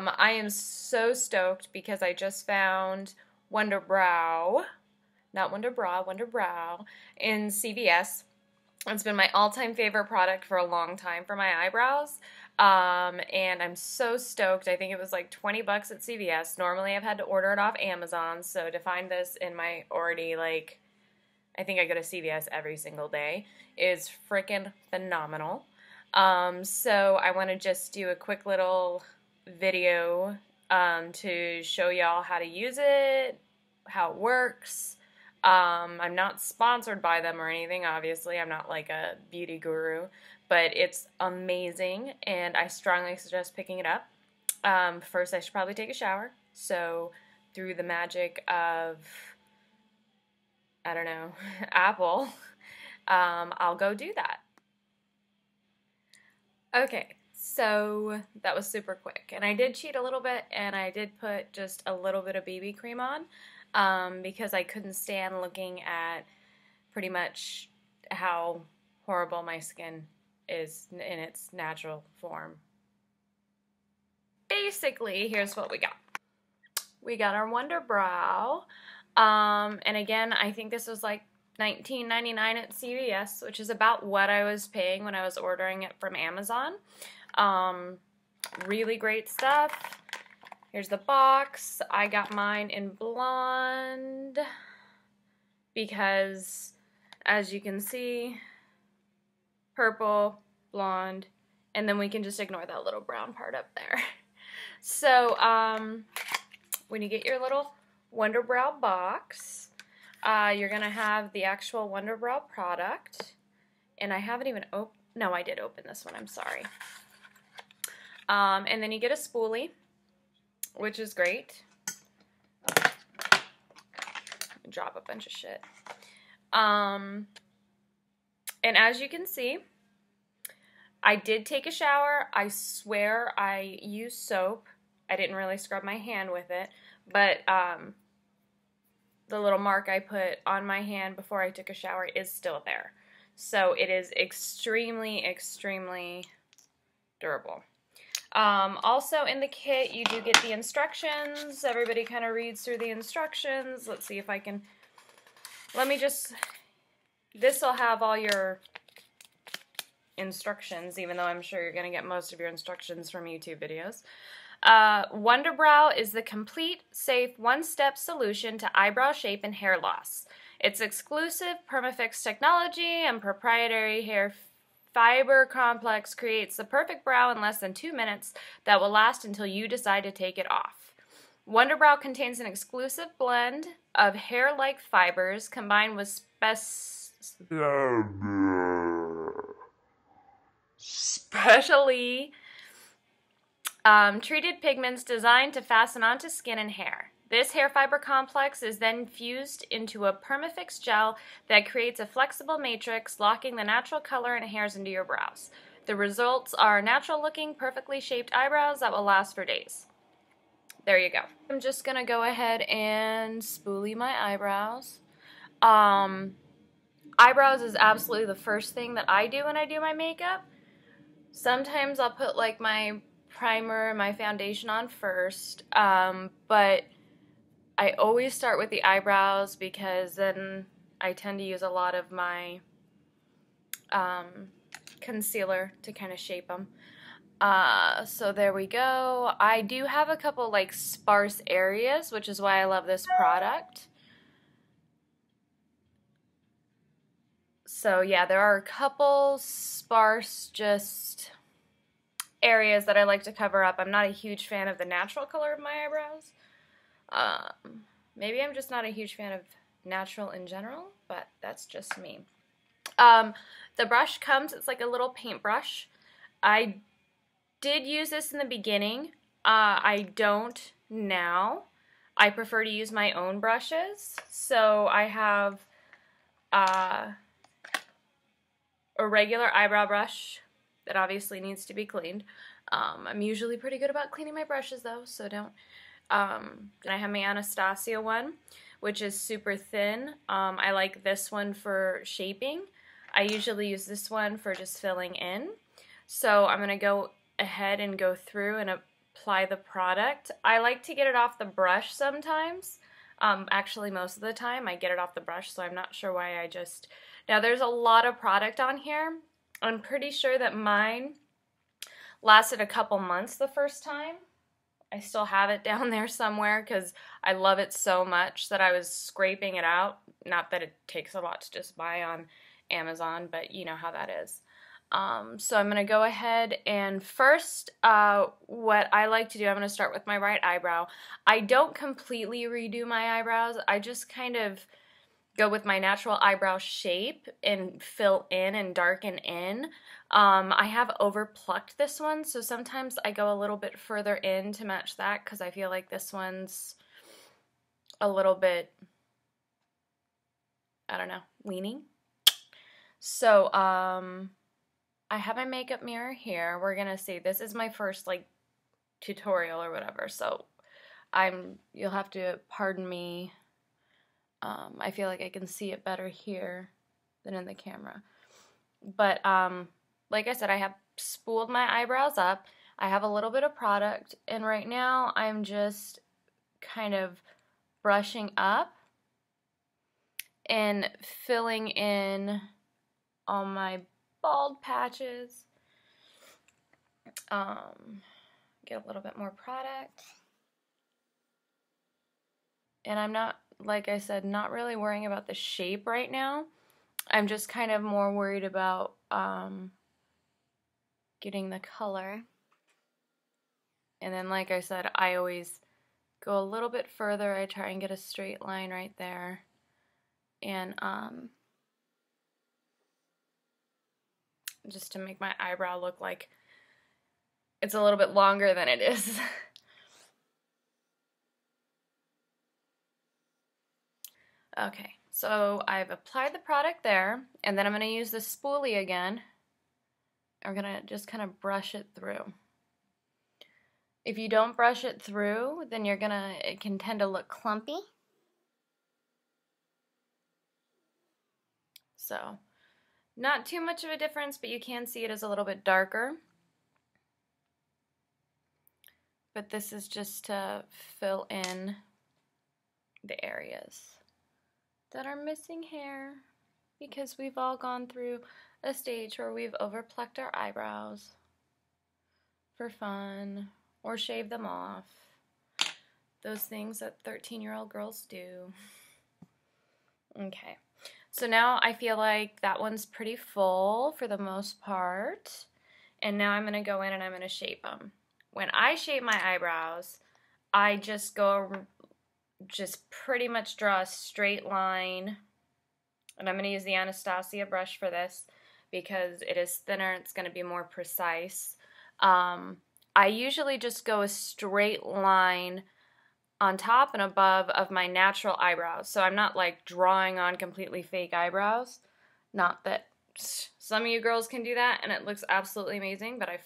I am so stoked because I just found Wunderbrow, not Wunderbra, Wunderbrow in CVS. It's been my all-time favorite product for a long time for my eyebrows. And I'm so stoked. I think it was like 20 bucks at CVS. Normally I've had to order it off Amazon, so to find this in my already, like, I think I go to CVS every single day, is freaking phenomenal. So I want to just do a quick little video to show y'all how to use it, how it works. I'm not sponsored by them or anything, obviously. I'm not like a beauty guru, but it's amazing, and I strongly suggest picking it up. First, I should probably take a shower, so through the magic of, I don't know, Apple, I'll go do that. Okay, so that was super quick, and I did cheat a little bit, and I did put just a little bit of BB cream on, because I couldn't stand looking at pretty much how horrible my skin is in its natural form. Basically, here's what we got. We got our Wunderbrow, and again, I think this was like $19.99 at CVS, which is about what I was paying when I was ordering it from Amazon. Really great stuff. Here's the box. I got mine in blonde because, as you can see, purple, blonde, and then we can just ignore that little brown part up there. So, when you get your little Wunderbrow box, you're going to have the actual Wunderbrow product, and I haven't even opened, no, I did open this one, I'm sorry. And then you get a spoolie, which is great. Drop a bunch of shit. And as you can see, I did take a shower. I swear I used soap. I didn't really scrub my hand with it, but the little mark I put on my hand before I took a shower is still there. So it is extremely, extremely durable. Also in the kit, you do get the instructions. Everybody kind of reads through the instructions. Let's see if I can, this will have all your instructions, even though I'm sure you're going to get most of your instructions from YouTube videos. Wunderbrow is the complete, safe, one-step solution to eyebrow shape and hair loss. Its exclusive PermaFix technology and proprietary hair fiber complex creates the perfect brow in less than 2 minutes that will last until you decide to take it off. Wunderbrow contains an exclusive blend of hair-like fibers combined with specially treated pigments designed to fasten onto skin and hair. This hair fiber complex is then fused into a PermaFix gel that creates a flexible matrix, locking the natural color and hairs into your brows. The results are natural-looking, perfectly shaped eyebrows that will last for days. There you go. I'm just going to go ahead and spoolie my eyebrows. Eyebrows is absolutely the first thing that I do when I do my makeup. Sometimes I'll put like my primer and my foundation on first, but I always start with the eyebrows because then I tend to use a lot of my concealer to kind of shape them. So there we go. I do have a couple like sparse areas, which is why I love this product. So yeah, there are a couple sparse just areas that I like to cover up. I'm not a huge fan of the natural color of my eyebrows. Maybe I'm just not a huge fan of natural in general, but that's just me. The brush comes, it's like a little paintbrush. I did use this in the beginning. I don't now. I prefer to use my own brushes. So I have a regular eyebrow brush that obviously needs to be cleaned. I'm usually pretty good about cleaning my brushes though, so don't. Then I have my Anastasia one, which is super thin. I like this one for shaping. I usually use this one for just filling in. So I'm going to go ahead and go through and apply the product. I like to get it off the brush sometimes. Actually, most of the time I get it off the brush, so I'm not sure why I just... Now, there's a lot of product on here. I'm pretty sure that mine lasted a couple months the first time. I still have it down there somewhere because I love it so much that I was scraping it out. Not that it takes a lot to just buy on Amazon, but you know how that is. So I'm going to go ahead and first, what I like to do, I'm going to start with my right eyebrow. I don't completely redo my eyebrows. I just kind of go with my natural eyebrow shape and fill in and darken in. I have over plucked this one, so sometimes I go a little bit further in to match that because I feel like this one's a little bit, I don't know, leaning. So, I have my makeup mirror here. We're gonna see. This is my first like tutorial or whatever, so you'll have to pardon me. I feel like I can see it better here than in the camera. But like I said, I have spooled my eyebrows up. I have a little bit of product, and right now I'm just kind of brushing up and filling in all my bald patches. Get a little bit more product. And I'm not, like I said, not really worrying about the shape right now. I'm just kind of more worried about getting the color. And then, like I said, I always go a little bit further. I try and get a straight line right there. And just to make my eyebrow look like it's a little bit longer than it is. Okay, so I've applied the product there, and then I'm going to use the spoolie again. I'm going to just kind of brush it through. If you don't brush it through, then it can tend to look clumpy. So, not too much of a difference, but you can see it is a little bit darker. But this is just to fill in the areas that are missing hair, because we've all gone through a stage where we've overplucked our eyebrows for fun or shaved them off. Those things that 13-year-old girls do. Okay, so now I feel like that one's pretty full for the most part, and now I'm going to go in and I'm going to shape them. When I shape my eyebrows, I just pretty much draw a straight line, and I'm going to use the Anastasia brush for this because it is thinner, it's going to be more precise. I usually just go a straight line on top and above of my natural eyebrows, so I'm not like drawing on completely fake eyebrows. Not that some of you girls can do that and it looks absolutely amazing, but I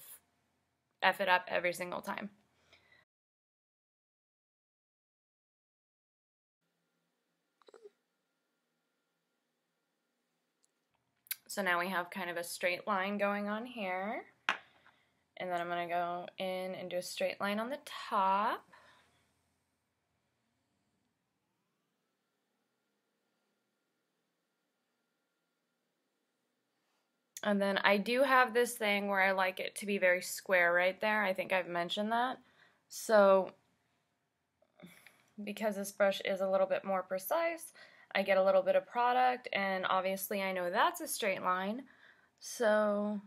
F it up every single time. So now we have kind of a straight line going on here. And then I'm going to go in and do a straight line on the top. And then I do have this thing where I like it to be very square right there. I think I've mentioned that. So because this brush is a little bit more precise, I get a little bit of product, and obviously I know that's a straight line. So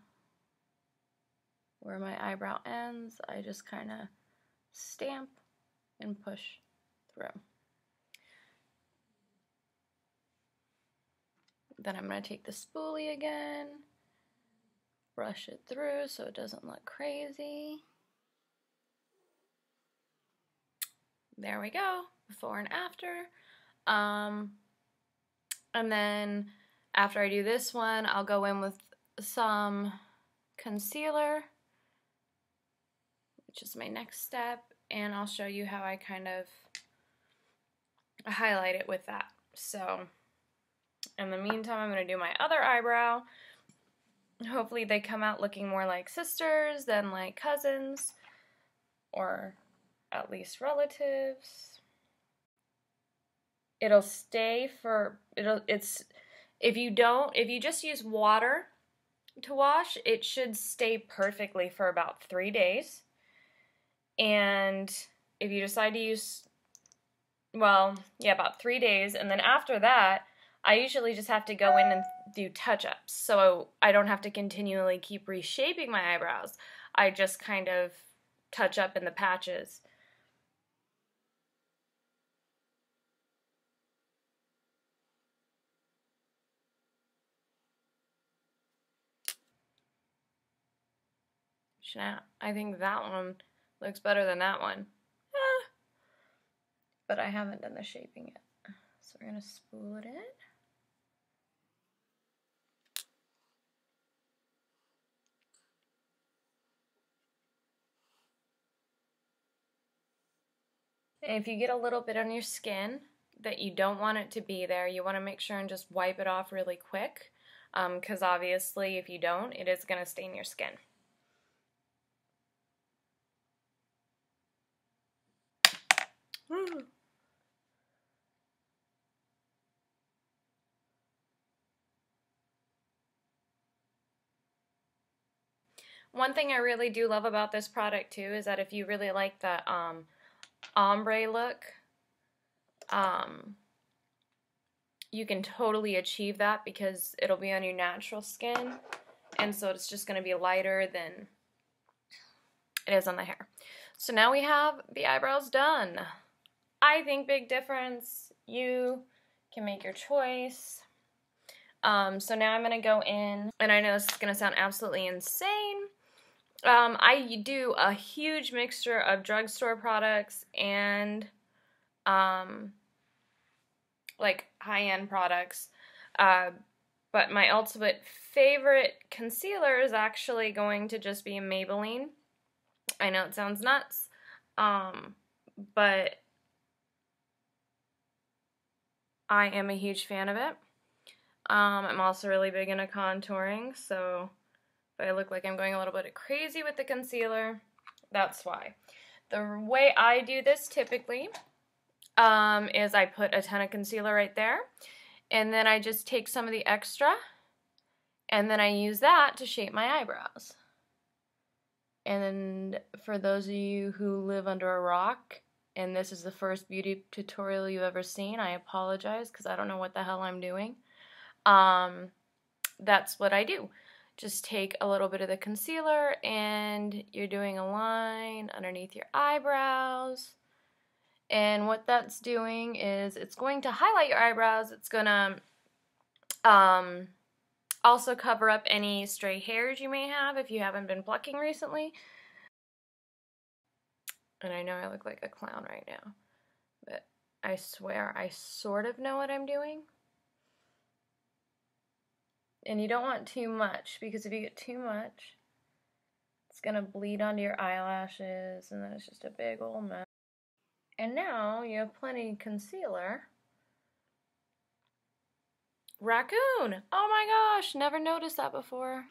where my eyebrow ends, I just kind of stamp and push through. Then I'm going to take the spoolie again, brush it through so it doesn't look crazy. There we go, before and after. And then after I do this one, I'll go in with some concealer, which is my next step, and I'll show you how I kind of highlight it with that. So in the meantime, I'm going to do my other eyebrow. Hopefully they come out looking more like sisters than like cousins. or at least relatives. It'll stay for, if you just use water to wash, it should stay perfectly for about 3 days. And if you decide to use, well, yeah, about 3 days, and then after that, I usually just have to go in and do touch-ups, so I don't have to continually keep reshaping my eyebrows. I just kind of touch up in the patches. I think that one looks better than that one. But I haven't done the shaping yet. So we're going to spool it in. And if you get a little bit on your skin that you don't want it to be there, you want to make sure and just wipe it off really quick, because obviously if you don't, it is going to stain your skin. One thing I really do love about this product too is that if you really like the ombre look, you can totally achieve that because it'll be on your natural skin, and so it's just going to be lighter than it is on the hair. So now we have the eyebrows done. I think big difference. You can make your choice. So now I'm going to go in, and I know this is going to sound absolutely insane. I do a huge mixture of drugstore products and like high-end products. But my ultimate favorite concealer is actually going to just be a Maybelline. I know it sounds nuts, but I am a huge fan of it. I'm also really big into contouring, so if I look like I'm going a little bit crazy with the concealer, that's why. The way I do this typically is I put a ton of concealer right there, and then I just take some of the extra, and then I use that to shape my eyebrows. And for those of you who live under a rock, and this is the first beauty tutorial you've ever seen, I apologize because I don't know what the hell I'm doing. That's what I do. Just take a little bit of the concealer and you're doing a line underneath your eyebrows. And what that's doing is it's going to highlight your eyebrows. It's going to also cover up any stray hairs you may have if you haven't been plucking recently. And I know I look like a clown right now, but I swear I sort of know what I'm doing. And you don't want too much, because if you get too much, it's going to bleed onto your eyelashes, and then it's just a big old mess. And now you have plenty of concealer. Raccoon! Oh my gosh, never noticed that before.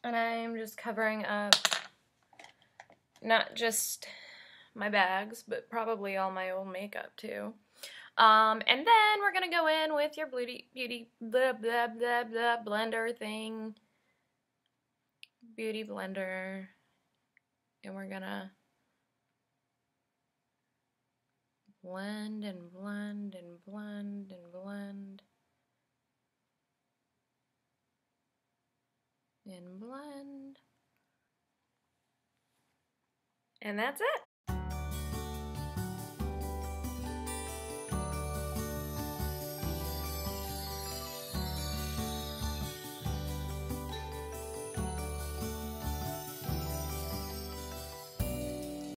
And I'm just covering up not just my bags, but probably all my old makeup too. And then we're gonna go in with your beauty blah blah blah blah blender thing. Beauty blender. And we're gonna blend and blend and blend and blend. And blend. And that's it.